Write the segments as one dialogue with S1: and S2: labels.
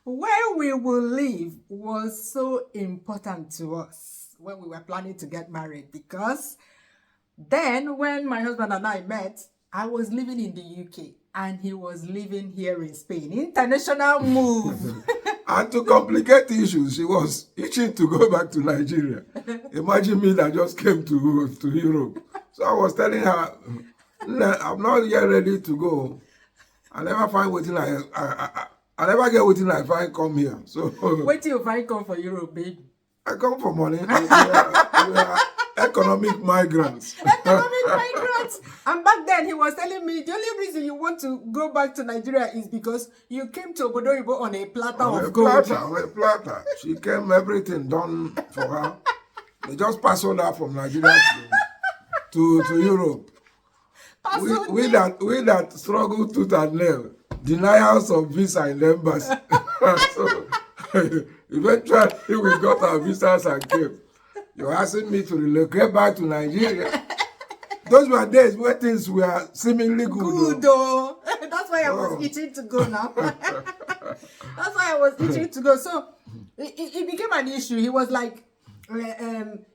S1: where we will live was so important to us when we were planning to get married, because then when my husband and I met, I was living in the UK and he was living here in Spain. International move.
S2: And to complicate the issues, she was itching to go back to Nigeria. Imagine me that just came to Europe. So I was telling her, "Nah, I'm not yet ready to go. I never find waiting I never get waiting I find come here. So
S1: Wait till you find come for Europe, baby.
S2: I come for money. We are economic migrants.
S1: Economic migrants. And back then he was telling me the only reason you want to go back to Nigeria is because you came to Obodoyibo on a platter of gold.
S2: On a platter. She came, everything done for her. They just passed her from Nigeria to Europe. We that struggle tooth and nail, denials of visa in the embassy. So eventually we got our visas and came. You're asking me to relocate back to Nigeria. Those were days where things were seemingly good.
S1: Though. That's why I was itching to go now. That's why I was itching to go. So it became an issue. He was like,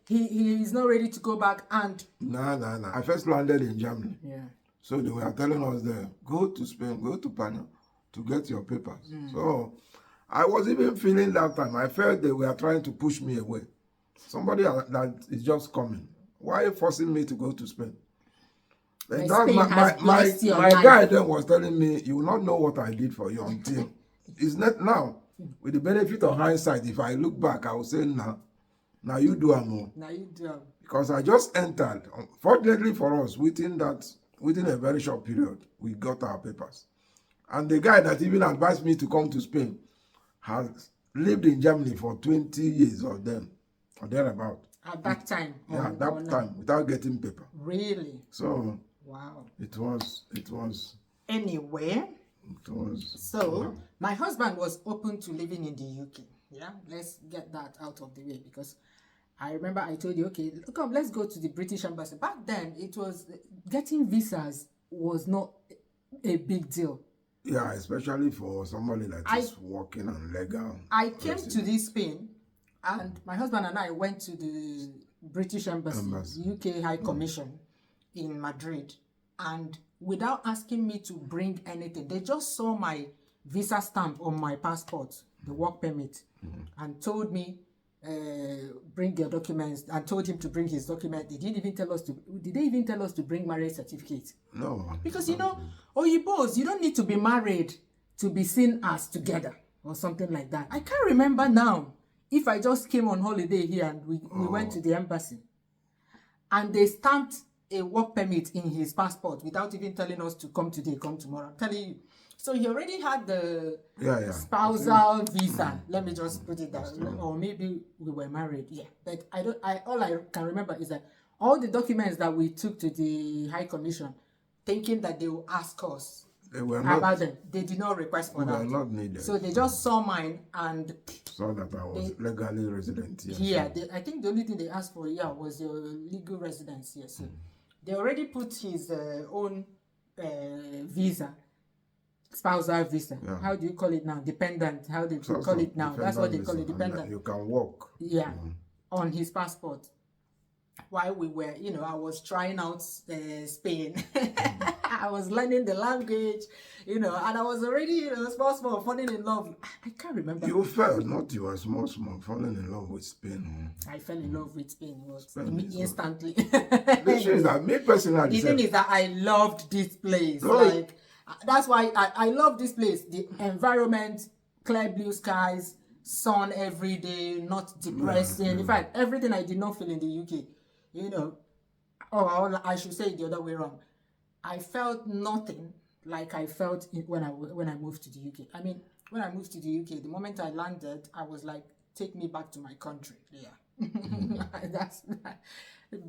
S1: he's not ready to go back. And
S2: No. I first landed in Germany.
S1: yeah.
S2: So they were telling us there, go to Spain, go to Panama to get your papers. So I was even feeling that time. I felt they were trying to push me away. Somebody that is just coming. Why are you forcing me to go to Spain? And my guy then was telling me, you will not know what I did for you until it's not now. With the benefit of hindsight, if I look back, I will say, now you do more.
S1: Now you do.
S2: Because I just entered. Fortunately for us, within a very short period, we got our papers. And the guy that even advised me to come to Spain has lived in Germany for 20 years or thereabout.
S1: At that time?
S2: Yeah, at that time, without getting paper.
S1: Really?
S2: So,
S1: wow.
S2: It was.
S1: Anyway.
S2: It was.
S1: So, my husband was open to living in the UK. Yeah, let's get that out of the way, because I remember I told you, okay, come, let's go to the British embassy. Back then, it was getting visas was not a big deal.
S2: Yeah, especially for somebody that is working on legal.
S1: I came to this Spain, and my husband and I went to the British embassy. UK High Commission in Madrid, and without asking me to bring anything, they just saw my visa stamp on my passport, the work permit, and told me, bring your documents, and told him to bring his document. Did they even tell us to bring marriage certificate?
S2: No.
S1: Because Oyibos, you don't need to be married to be seen as together or something like that. I can't remember now if I just came on holiday here and we went to the embassy and they stamped a work permit in his passport without even telling us to come today, come tomorrow. I'm telling you. So he already had the spousal visa. Let me just put it down. Or maybe we were married. Yeah. But all I can remember is that all the documents that we took to the High Commission, thinking that they will ask us about them, they did not request for that.
S2: They were not needed.
S1: So they just saw mine and
S2: saw that I was legally resident here.
S1: Yeah, I think the only thing they asked for was your legal residence here. So they already put his own visa, spousal visa. Yeah. How do you call it now? Dependent. How do you call it now? That's what they call it, dependent.
S2: You can work.
S1: Yeah, on his passport. While we were, I was trying out Spain. I was learning the language, and I was already, small, falling in love. I can't remember.
S2: You felt, not you were small, falling in love with Spain.
S1: I fell in love with Spain instantly.
S2: The thing is that me personally.
S1: The thing is that I loved this place. Like, that's why I love this place. The environment, clear blue skies, sun every day, not depressing. In fact, everything I did not feel in the UK. I should say it the other way around. I felt nothing like I felt when I moved to the UK. I mean, when I moved to the UK, the moment I landed, I was like, take me back to my country. Yeah.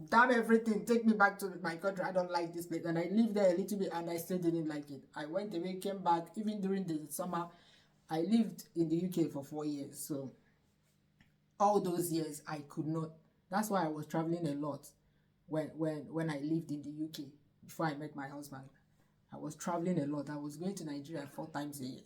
S1: Damn everything, take me back to my country. I don't like this place. And I lived there a little bit and I still didn't like it. I went away, came back, even during the summer. I lived in the UK for 4 years. So all those years, I could not. That's why I was traveling a lot when I lived in the UK before I met my husband. I was traveling a lot. I was going to Nigeria 4 times a year.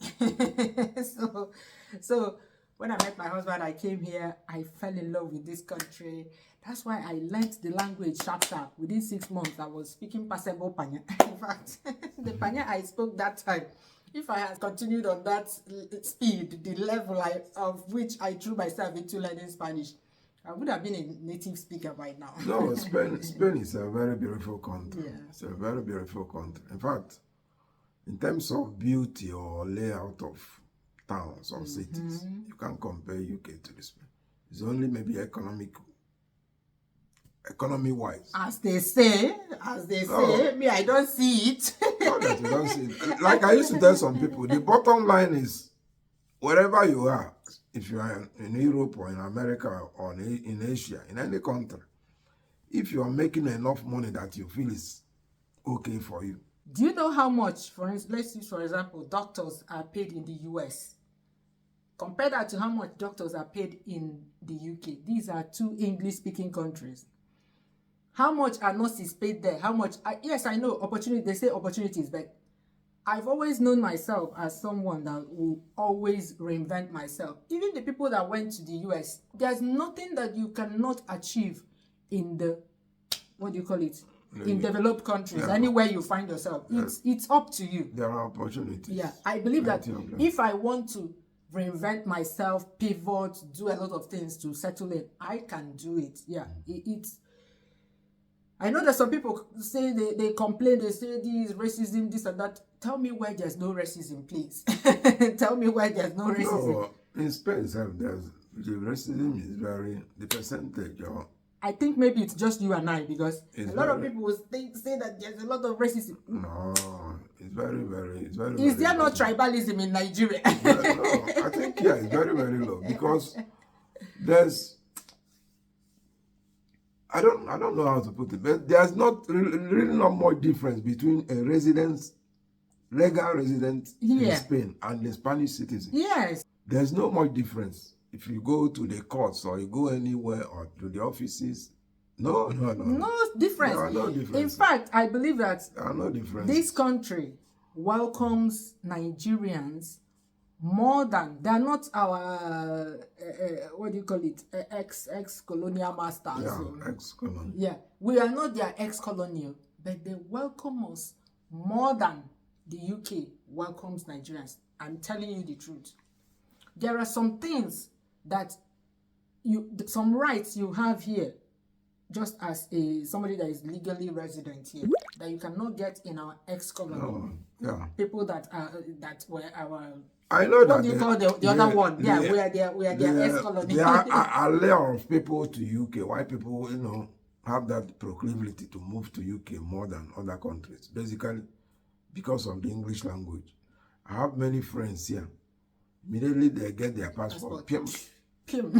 S1: so when I met my husband, I came here. I fell in love with this country. That's why I learnt the language sharp. Within 6 months, I was speaking passable Panya. In fact, the Panya I spoke that time, if I had continued on that speed, the level of which I threw myself into learning Spanish, I would have been a native speaker by now.
S2: No, Spain is a very beautiful country.
S1: Yeah.
S2: It's a very beautiful country. In fact, in terms of beauty or layout of towns or cities, you can't compare UK to Spain. It's only maybe economy-wise.
S1: As they say, me, I don't see it.
S2: Not that you don't see it. Like I used to tell some people, the bottom line is, wherever you are, if you are in Europe or in America or in Asia, in any country, if you are making enough money that you feel is okay for you.
S1: Do you know how much, let's use for example, doctors are paid in the US? Compare that to how much doctors are paid in the UK. These are 2 English-speaking countries. How much are nurses paid there? How much? Yes, I know opportunity. They say opportunities, but I've always known myself as someone that will always reinvent myself. Even the people that went to the US, there's nothing that you cannot achieve in the, what do you call it? In developed countries, anywhere you find yourself. It's up to you.
S2: There are opportunities.
S1: Yeah, I believe that if I want to reinvent myself, pivot, do a lot of things to settle in, I can do it. Yeah, I know that some people say they complain, they say this racism, this and that. Tell me where there's no racism, please. Tell me where there's no racism.
S2: No, in Spain, the racism is the percentage.
S1: I think maybe it's just you and I, because a lot of people will say that there's a lot of racism.
S2: No, it's very.
S1: Is there not tribalism in Nigeria?
S2: No, I think it's very, very low, because there's, I don't know how to put it, but there's not really not much difference between a legal resident in Spain and a Spanish citizen.
S1: Yes.
S2: There's no much difference. If you go to the courts or you go anywhere or to the offices, no
S1: difference.
S2: There are no difference.
S1: In fact, I believe that
S2: there are no difference.
S1: This country welcomes Nigerians more than, they're not our what do you call it, ex-colonial masters.
S2: Yeah, ex-colonial.
S1: Yeah, we are not their ex-colonial, but they welcome us more than the UK welcomes Nigerians. I'm telling you the truth. There are some things that some rights you have here, just as somebody that is legally resident here, that you cannot get in our ex-colony. People that were our. I know what do you call the other one? Yeah, we are their ex-colony.
S2: There are a lot of people to UK. Why people have that proclivity to move to UK more than other countries? Basically, because of the English language. I have many friends here. Immediately they get their passport. Pim.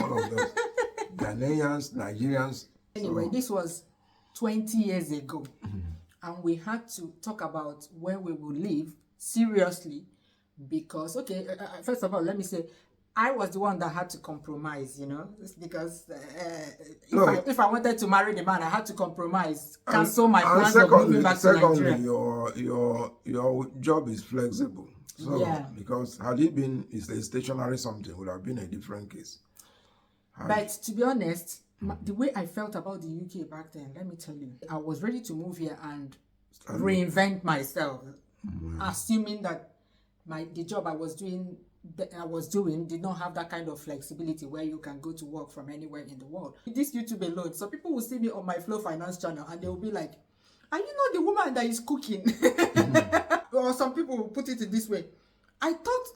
S2: All of those. Ghanaians, Nigerians.
S1: Anyway, this was 20 years ago. And we had to talk about where we will live seriously, because, first of all, let me say, I was the one that had to compromise, because if I wanted to marry the man, I had to compromise, cancel my plans of moving back to Nigeria.
S2: Your job is flexible. So, because had it been a stationary something, it would have been a different case.
S1: But to be honest, the way I felt about the UK back then, let me tell you, I was ready to move here and reinvent myself, assuming that the job I was doing did not have that kind of flexibility where you can go to work from anywhere in the world. This YouTube alone, so people will see me on my Flo Finance channel and they will be like, are you not the woman that is cooking? Or some people will put it in this way. I thought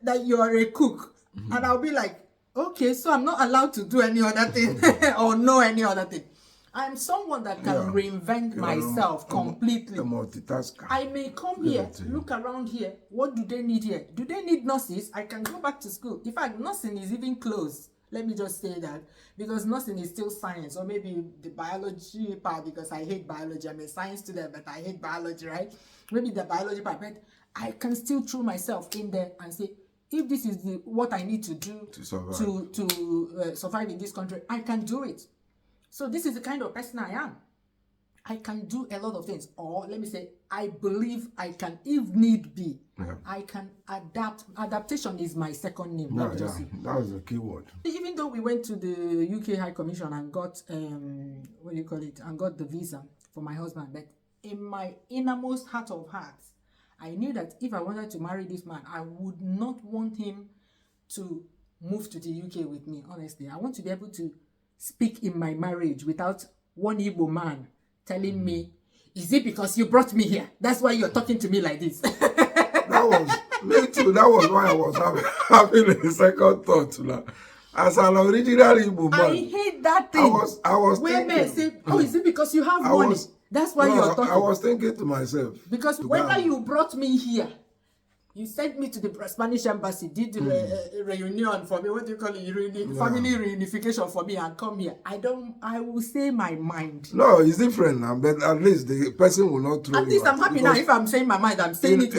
S1: that you are a cook. And I'll be like, okay, so I'm not allowed to do any other thing or know any other thing. I'm someone that can reinvent myself completely.
S2: A multitasker.
S1: I may come here, look around here. What do they need here? Do they need nurses? I can go back to school. In fact, nursing is even closed. Let me just say that, because nursing is still science, or maybe the biology part, because I hate biology. I'm a science student, but I hate biology, right? Maybe the biology part, but I can still throw myself in there and say, if this is what I need to do to survive in this country, I can do it. So this is the kind of person I am. I can do a lot of things, or let me say, I believe I can, if need be, I can adapt. Adaptation is my second name.
S2: Yeah, that was the key word.
S1: Even though we went to the UK High Commission and got what do you call it, and got the visa for my husband, but in my innermost heart of hearts, I knew that if I wanted to marry this man, I would not want him to move to the UK with me. Honestly, I want to be able to speak in my marriage without one Igbo man telling me, is it because you brought me here? That's why you're talking to me like this.
S2: That was me too. That was why I was having a second thought. As an original Igbo man,
S1: I hate that thing.
S2: I was
S1: where
S2: thinking,
S1: men say, oh, is it because you have money? That's why you're talking.
S2: I was thinking to myself.
S1: Because when you brought me here, you sent me to the Spanish embassy, did the reunion for me. What do you call it? Family reunification for me, and come here. I will say my mind.
S2: No, it's different now, but at least the person will not throw.
S1: At least I'm happy now. If I'm saying my mind, I'm saying it.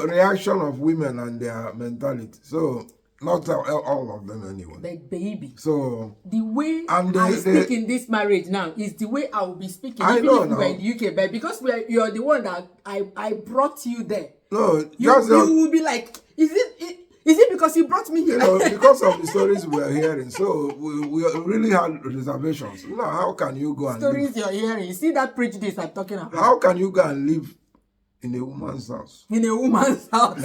S2: Reaction of women and their mentality. So not all of them anyway.
S1: But baby.
S2: So
S1: the way I speak in this marriage now is the way I will be speaking. Even if we were in the UK, but because you're the one that I brought you there.
S2: No,
S1: you will be like, is it because you brought me here?
S2: Because of the stories we are hearing, so we really had reservations. How can you go and
S1: stories you're hearing? You see that prejudice I'm talking about?
S2: How can you go and live in a woman's house?
S1: In a woman's house.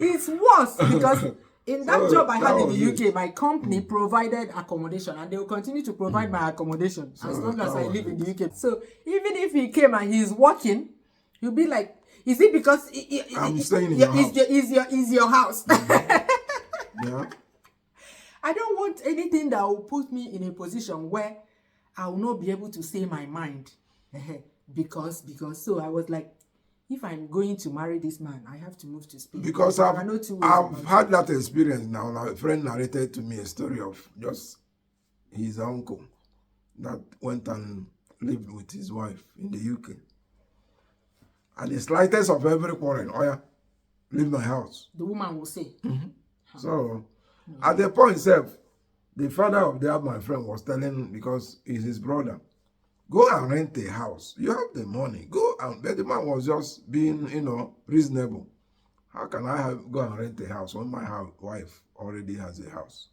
S1: It's worse because in that job I had in the UK, my company provided accommodation, and they will continue to provide my accommodation as long as I live in the UK. So even if he came and he's working, you'll be like, is it because
S2: I'm staying in your house?
S1: Is your house?
S2: Yeah.
S1: I don't want anything that will put me in a position where I will not be able to say my mind. because so I was like, if I'm going to marry this man, I have to move to Spain.
S2: Because I've had that experience now. A friend narrated to me a story of just his uncle that went and lived with his wife in the UK. And the slightest of every quarrel, leave my house.
S1: The woman will say.
S2: Mm-hmm. So, at the point itself, the father of my friend was telling, because he's his brother, go and rent a house. You have the money. Go and, but the man was just being, reasonable. How can I go and rent a house when my wife already has a house?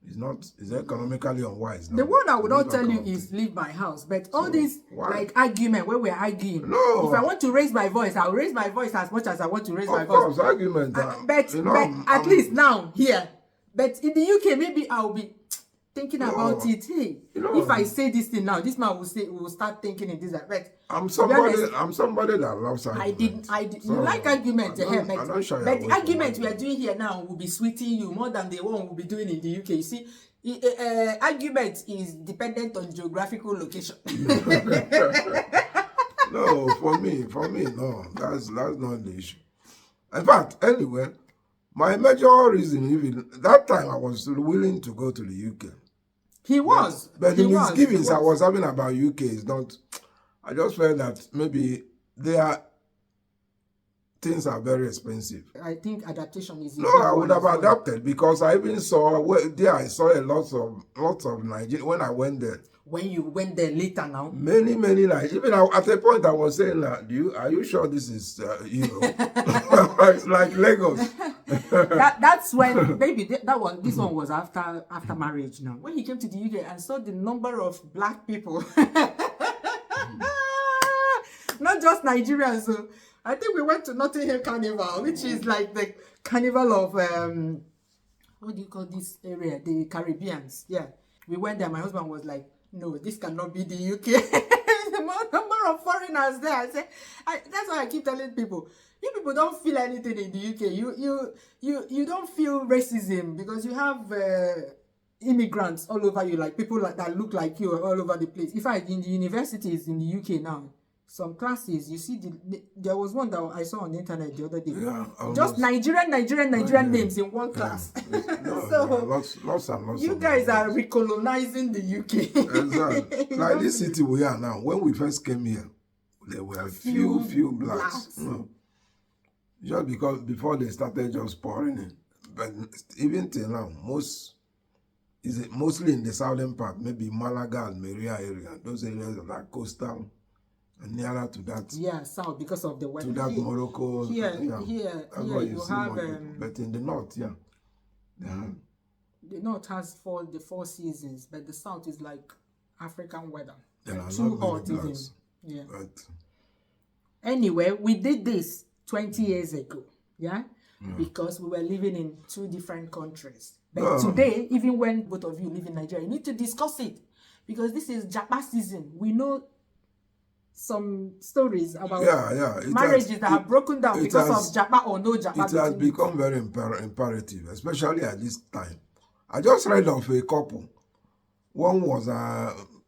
S2: It's economically unwise.
S1: The one I would not tell you is leave my house. But all this argument where we're arguing.
S2: No.
S1: If I want to raise my voice, I'll raise my voice as much as I want to raise my voice.
S2: Of course, argument.
S1: But at least now, here. But in the UK, maybe I'll be thinking about it. Hey, if I say this thing now, this man will start thinking in this. But
S2: I'm somebody that loves argument.
S1: I did. So, you like argument, but the argument we are doing here now will be sweeting you more than the one we'll be doing in the UK. You see, argument is dependent on geographical location.
S2: No, for me, no, that's not the issue. In fact, anyway, my major reason, even that time, I was willing to go to the UK.
S1: He was.
S2: But the misgivings I was having about UK is not. I just felt that maybe things are very expensive.
S1: I think adaptation is.
S2: No, I would have adapted because I even saw I saw lots of Nigerians when I went there.
S1: When you went there later now?
S2: Many Nigerians. Even at a point I was saying, are you sure this is it's like Lagos.
S1: That's when maybe this one was after marriage now. When he came to the UK and saw the number of black people. Not just Nigerians. So I think we went to Notting Hill Carnival, which is like the carnival of what do you call this area? The Caribbeans. Yeah. We went there. My husband was like, no, this cannot be the UK. The number of foreigners there. I said, that's why I keep telling people, you people don't feel anything in the UK. You don't feel racism because you have immigrants all over you, like people that look like you all over the place. In fact, in the universities in the UK now, some classes, you see, there was one that I saw on the internet the other day.
S2: Yeah,
S1: just Nigerian names in one class.
S2: Lots.
S1: You guys are recolonizing the UK.
S2: Exactly. Like this city we are now. When we first came here, there were few blacks. Just because before they started just pouring in. But even till now, most is it mostly in the southern part, maybe Malaga and Maria area. Those areas are like coastal and nearer to that.
S1: Yeah, south because of the weather.
S2: To that Morocco.
S1: Here
S2: That's why
S1: you
S2: see
S1: have
S2: more people. But in the north, yeah.
S1: the north has the 4 seasons, but the south is like African weather.
S2: There are
S1: too
S2: not
S1: hot
S2: many
S1: even.
S2: blacks,
S1: Yeah.
S2: but
S1: Anyway, we did this 20 years ago, yeah? Because we were living in 2 different countries. But today, even when both of you live in Nigeria, you need to discuss it. Because this is Japa season. We know some stories about marriages that have broken down because of Japa or no Japa.
S2: It has become very imperative, especially at this time. I just read of a couple. One was,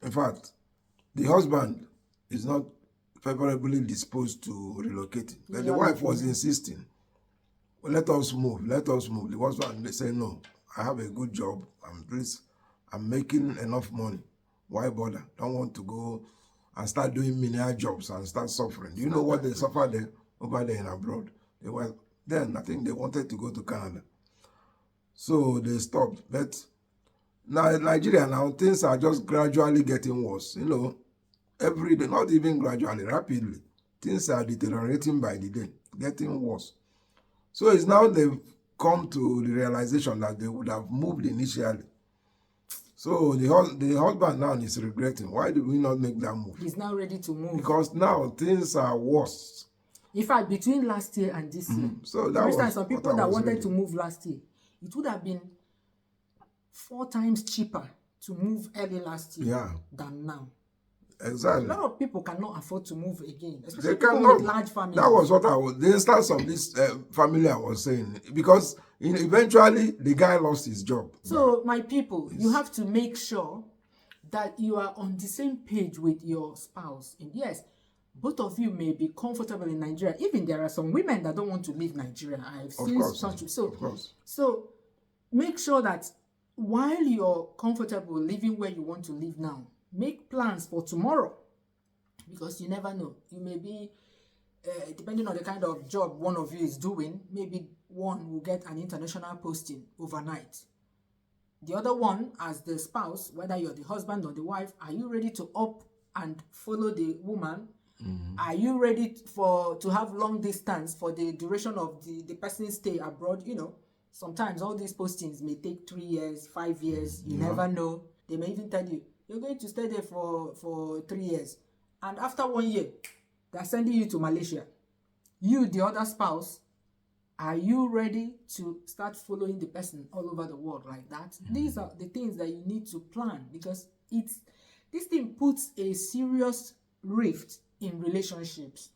S2: in fact, the husband is not favorably disposed to relocating. But the wife was insisting, well, let us move. The husband said, no, I have a good job. I'm making enough money. Why bother? Don't want to go and start doing menial jobs and start suffering. You know what they suffer there, over there in abroad? Then I think they wanted to go to Canada. So they stopped. But now in Nigeria, now things are just gradually getting worse. You know, every day, not even gradually, rapidly. Things are deteriorating by the day, getting worse. So it's now they've come to the realization that they would have moved initially. So the husband now is regretting. Why did we not make that move?
S1: He's now ready to move.
S2: Because now things are worse.
S1: In fact, between last year and this year,
S2: so
S1: for instance, some people that wanted to move last year, it would have been 4 times cheaper to move early last year than now.
S2: Exactly.
S1: A lot of people cannot afford to move again, especially people with large families.
S2: That was what the instance of this family I was saying, because eventually the guy lost his job.
S1: So, my people, you have to make sure that you are on the same page with your spouse. And yes, both of you may be comfortable in Nigeria. Even there are some women that don't want to leave Nigeria. I've seen such. So, make sure that while you're comfortable living where you want to live now, make plans for tomorrow, because you never know. You may be, depending on the kind of job one of you is doing, maybe one will get an international posting overnight. The other one, as the spouse, whether you're the husband or the wife, are you ready to up and follow the woman? Are you ready to have long distance for the duration of the person's stay abroad? You know, sometimes all these postings may take 3 years, 5 years. You never know. They may even tell you, you're going to stay there for 3 years. And after 1 year, they're sending you to Malaysia. You, the other spouse, are you ready to start following the person all over the world like that? These are the things that you need to plan, because this thing puts a serious rift in relationships.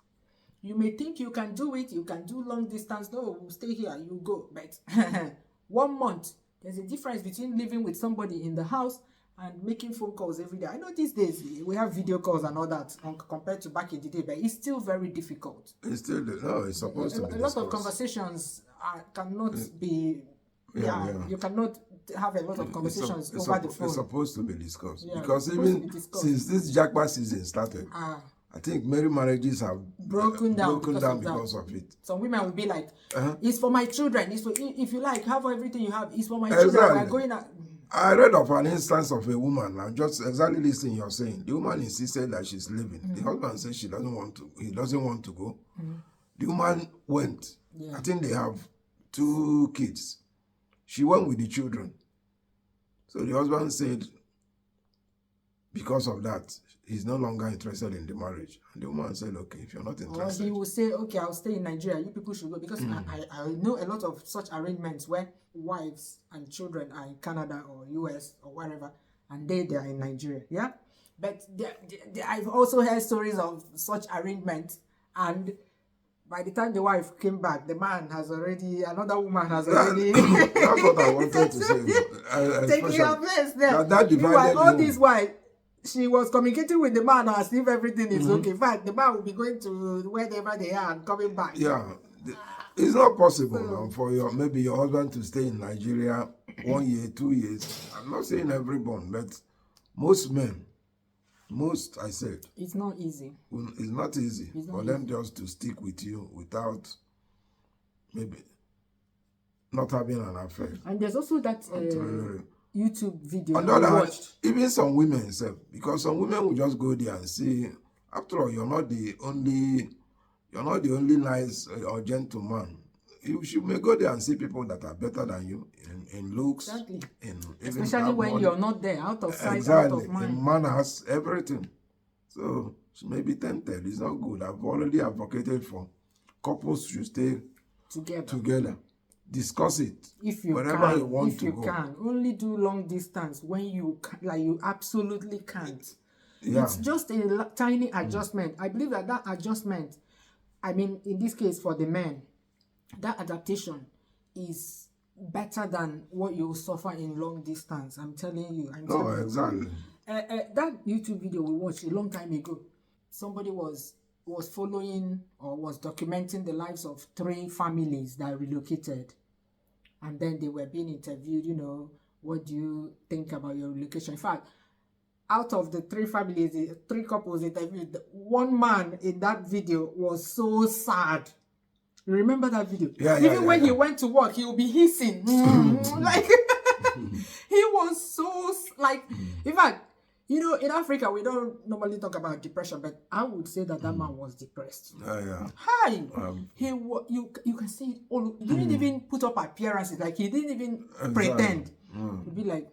S1: You may think you can do it, you can do long distance. No, we'll stay here, you go. But 1 month, there's a difference between living with somebody in the house and making phone calls every day. I know these days we have video calls and all that compared to back in the day, but it's still very difficult.
S2: It's supposed to be.
S1: A lot of conversations cannot be. You cannot have a lot of conversations over the phone.
S2: It's supposed to be discussed, because even since this Japa season started, I think many marriages have broken down because of it.
S1: Some women will be like, "It's for my children. It's for, if you like, have everything you have. It's for my children. We're going out."
S2: I read of an instance of a woman. I'm just exactly listening you're saying. The woman insisted that she's leaving. The husband said she doesn't want to. He doesn't want to go. The woman went. I think they have 2 kids. She went with the children. So the husband said, because of that, he's no longer interested in the marriage. And the woman said, okay, if you're not interested.
S1: Or he will say, okay, I'll stay in Nigeria. You people should go. Because I know a lot of such arrangements where wives and children are in Canada or US or wherever, and they are in Nigeria. Yeah? But I've also heard stories of such arrangements, and by the time the wife came back, another woman has already...
S2: That's what I wanted to say.
S1: Taking her place there.
S2: That divided
S1: all this while, she was communicating with the man as if everything is okay. In fact, the man will be going to wherever they are and coming back.
S2: Yeah. It's not possible now for maybe your husband to stay in Nigeria 1 year, 2 years. I'm not saying everyone, but most men, I said.
S1: It's not easy.
S2: It's not easy for them just to stick with you without maybe not having an affair.
S1: And there's also that YouTube video
S2: On the
S1: that we
S2: other hand,
S1: watched.
S2: even some women itself, because some women will just go there and say, after all, you're not the only nice or gentleman. You may go there and see people that are better than you in looks,
S1: Exactly.
S2: in even
S1: Especially when
S2: money.
S1: you're not there, out of sight,
S2: Exactly,
S1: out of mind.
S2: in manners, everything. So she may be tempted. It's not good. I've already advocated for couples should stay together. Discuss it.
S1: If you
S2: wherever
S1: can,
S2: you want
S1: if
S2: to
S1: you
S2: go.
S1: can, only do long distance when you you absolutely can't.
S2: Yeah.
S1: It's just a tiny adjustment. I believe that adjustment, I mean, in this case for the men, that adaptation is better than what you suffer in long distance. I'm telling you.
S2: Exactly.
S1: That YouTube video we watched a long time ago, somebody was following or was documenting the lives of 3 families that relocated. And then they were being interviewed, what do you think about your relocation? In fact, out of the 3 families, the 3 couples interviewed, one man in that video was so sad. You remember that video? Even when he went to work, he would be hissing. Like, he was so, like, in fact, in Africa, we don't normally talk about depression, but I would say that man was depressed. Hi! You can see it all. He didn't even put up appearances. Like, he didn't even pretend. He'd be like...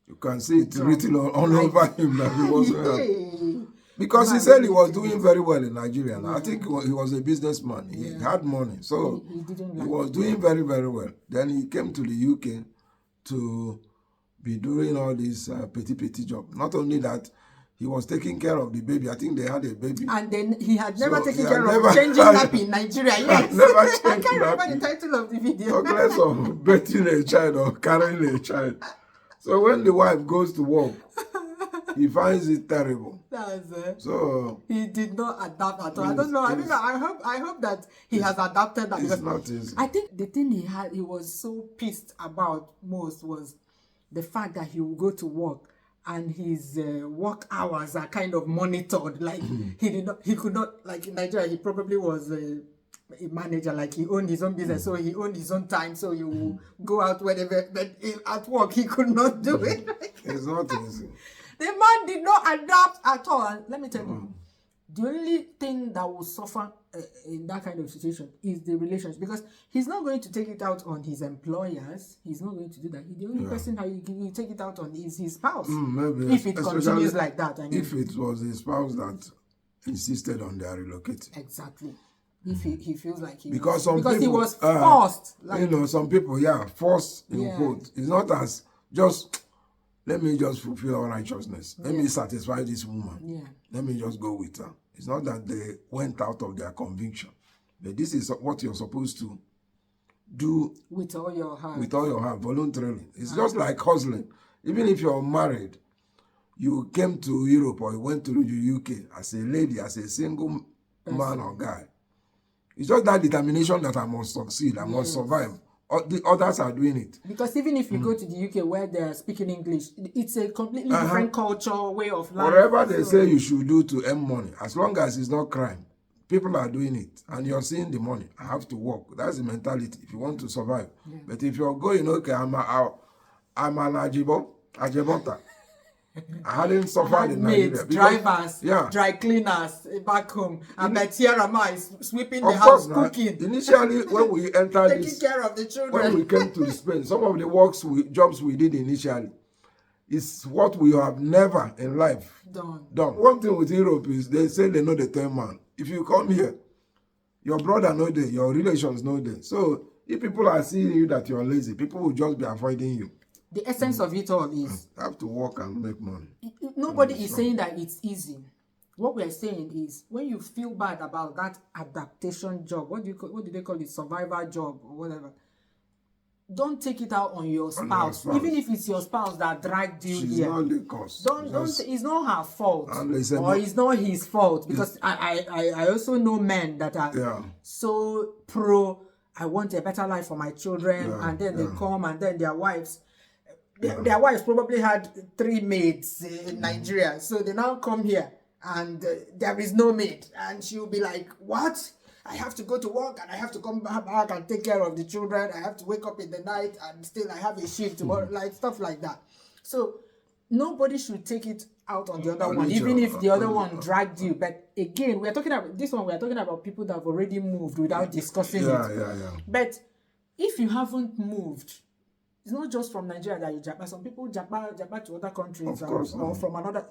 S2: You can see it written all over him that he was... Because he said he was doing very well in Nigeria. I think he was a businessman. He had money. So he was doing very, very well. Then he came to the UK to be doing all this petty job. Not only that, he was taking care of the baby. I think they had a baby.
S1: And then he had never taken care of changing nappy in Nigeria. Yes. I can't remember the title of the video.
S2: Talk less of birthing a child or carrying a child. So when the wife goes to work, he finds it terrible.
S1: That's it.
S2: So
S1: he did not adapt at all. I don't know. I hope that he has adapted that.
S2: It's not easy.
S1: I think the thing he was so pissed about most was the fact that he would go to work and his work hours are kind of monitored. Like he could not, like in Nigeria, he probably was a manager, like he owned his own business, so he owned his own time, so you go out whenever, but at work he could not do it.
S2: It's not easy.
S1: The man did not adapt at all. And let me tell you, the only thing that will suffer in that kind of situation is the relationship, because he's not going to take it out on his employers. He's not going to do that. The only person how you take it out on is his spouse.
S2: Maybe
S1: if it continues like that. I mean,
S2: if it was his spouse that insisted on their relocating.
S1: Exactly. If he feels like he
S2: because
S1: he was forced.
S2: Some people, forced in quote. It's not as just, let me just fulfill our righteousness. Let me satisfy this woman. Let me just go with her. It's not that they went out of their conviction. But this is what you're supposed to do
S1: with all your heart.
S2: With all your heart, voluntarily. It's just like hustling. Even if you're married, you came to Europe or you went to the UK as a lady, as a single man or guy. It's just that determination that I must succeed, I must survive. The others are doing it.
S1: Because even if you go to the UK where they're speaking English, it's a completely different culture, way of life.
S2: Whatever they say you should do to earn money, as long as it's not crime, people are doing it. And you're seeing the money. I have to work. That's the mentality if you want to survive. But if you're going, okay, I'm an Ajibota. I hadn't suffered in Nigeria.
S1: Drivers, dry cleaners back home. And my Tiarama is sweeping the house, cooking.
S2: Initially, when we entered
S1: taking care of the children.
S2: When we came to Spain, some of the jobs we did initially is what we have never in life done. One thing with Europe is they say they know the third man. If you come here, your brother know there, your relations know there. So if people are seeing you that you're lazy, people will just be avoiding you.
S1: The essence of it all is...
S2: have to work and make money.
S1: Nobody is saying that it's easy. What we are saying is, when you feel bad about that adaptation job, what do they call it? Survivor job or whatever. Don't take it out on your spouse. Even if it's your spouse that dragged you
S2: She's
S1: here.
S2: Not the cause.
S1: It's not her fault. Or it's not his fault. Because I also know men that are so pro, I want a better life for my children. And then they come and then their wives... Their wives probably had 3 maids in Nigeria. So they now come here and there is no maid. And she'll be like, what? I have to go to work and I have to come back and take care of the children. I have to wake up in the night and still I have a shift tomorrow, like stuff like that. So nobody should take it out on the other one, even if the other one dragged you. But again, we're talking about people that have already moved without discussing it.
S2: Yeah.
S1: But if you haven't moved, it's not just from Nigeria that you japa. Some people japa to other countries, or from another.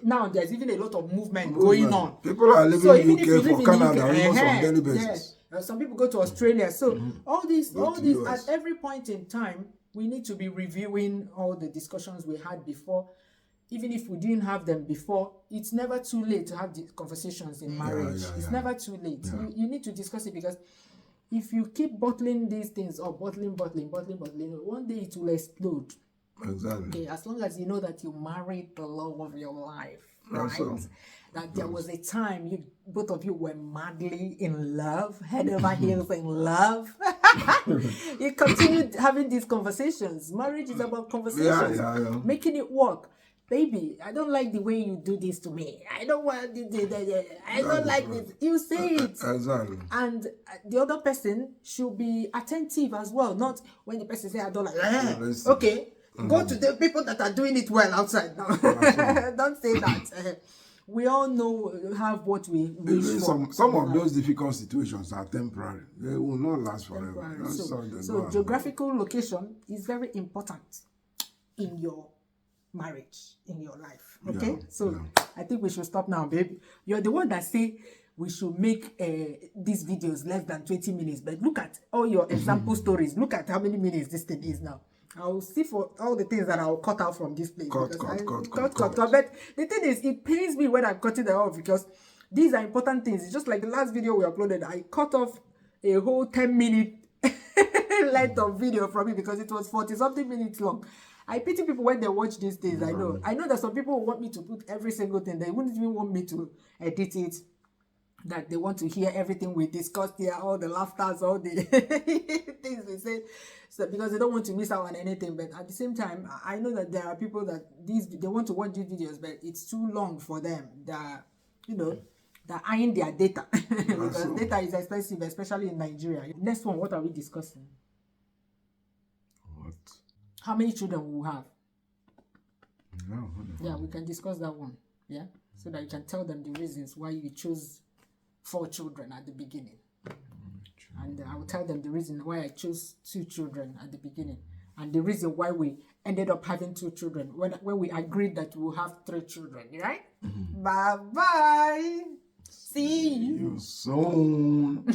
S1: Now there's even a lot of movement going on.
S2: People are living in UK for Canada, almost on daily basis.
S1: Some people go to Australia. So all these, at every point in time, we need to be reviewing all the discussions we had before. Even if we didn't have them before, it's never too late to have the conversations in marriage. It's never too late. You need to discuss it, because if you keep bottling these things up, bottling, one day it will explode.
S2: Exactly.
S1: Okay, as long as you know that you married the love of your life, right? That there was a time both of you were madly in love, head over heels in love. You continued having these conversations. Marriage is about conversations, making it work. Baby, I don't like the way you do this to me. I don't want I don't like this. You say it.
S2: Exactly.
S1: And the other person should be attentive as well. Not when the person says, I don't like okay, go to the people that are doing it well outside now. Don't say that. We all have what we wish for.
S2: Some of those difficult situations are temporary. They will not last forever.
S1: So geographical location is very important in your marriage, in your life. Okay? I think we should stop now, babe. You're the one that say we should make these videos less than 20 minutes. But look at all your example stories. Look at how many minutes this thing is now. I'll see for all the things that I'll cut out from this place. Cut. But the thing is, it pains me when I'm cutting them off, because these are important things. It's just like the last video we uploaded. I cut off a whole 10-minute length of video from it because it was 40-something minutes long. I pity people when they watch these things. I know that some people want me to put every single thing. They wouldn't even want me to edit it. That they want to hear everything we discussed here, all the laughters, all the things we say, so because they don't want to miss out on anything. But at the same time, I know that there are people that they want to watch these videos, but it's too long for them. They're eyeing their data because data is expensive, especially in Nigeria. Next one, what are we discussing?
S2: What?
S1: How many children we will have?
S2: Yeah,
S1: we can discuss that one. Yeah, so that you can tell them the reasons why you chose 4 children at the beginning. And I will tell them the reason why I chose 2 children at the beginning. And the reason why we ended up having 2 children. When we agreed that we'll have 3 children, right? Bye-bye. See you
S2: soon.